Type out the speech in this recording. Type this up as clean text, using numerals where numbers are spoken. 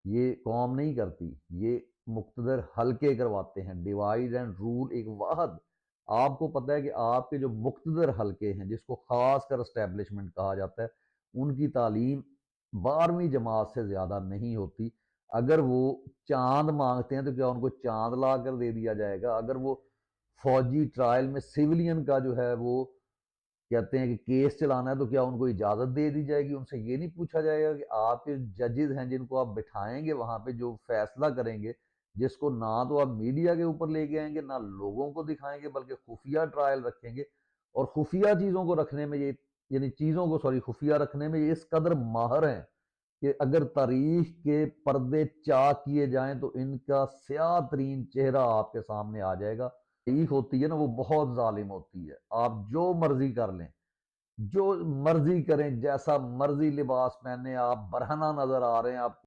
ये कौम नहीं करती, ये मुक्तदर हलके करवाते हैं। डिवाइड एंड रूल एक वाहद। आपको पता है कि आपके जो मुक्तदर हलके हैं, जिसको खासकर एस्टेब्लिशमेंट कहा जाता है, उनकी तालीम 12वीं जमात से ज्यादा नहीं होती। अगर वो चांद मांगते हैं तो क्या उनको चांद ला कर दे दिया जाएगा? अगर वो फौजी ट्रायल में सिविलियन का जो है वो कहते हैं कि केस चलाना है, तो क्या उनको इजाजत दे दी जाएगी? उनसे ये नहीं पूछा जाएगा कि आपके जजेस हैं जिनको आप बिठाएंगे वहां पे, जो फैसला करेंगे, जिसको ना तो आप मीडिया के ऊपर लेके आएंगे ना लोगों को दिखाएंगे, बल्कि खुफिया ट्रायल रखेंगे। और खुफिया चीजों को रखने में ये, यानी चीजों को सॉरी खुफिया रखने में ये इस कदर माहिर हैं कि अगर तारीख के पर्दे चाक किए जाएं तो इनका स्याह तरीन चेहरा आपके सामने आ जाएगा। तारीख होती है ना, वो बहुत जालिम होती है। आप जो मर्जी कर लें, जो मर्जी करें, जैसा मर्जी लिबास पहने, आप बरहना नजर आ रहे हैं, आप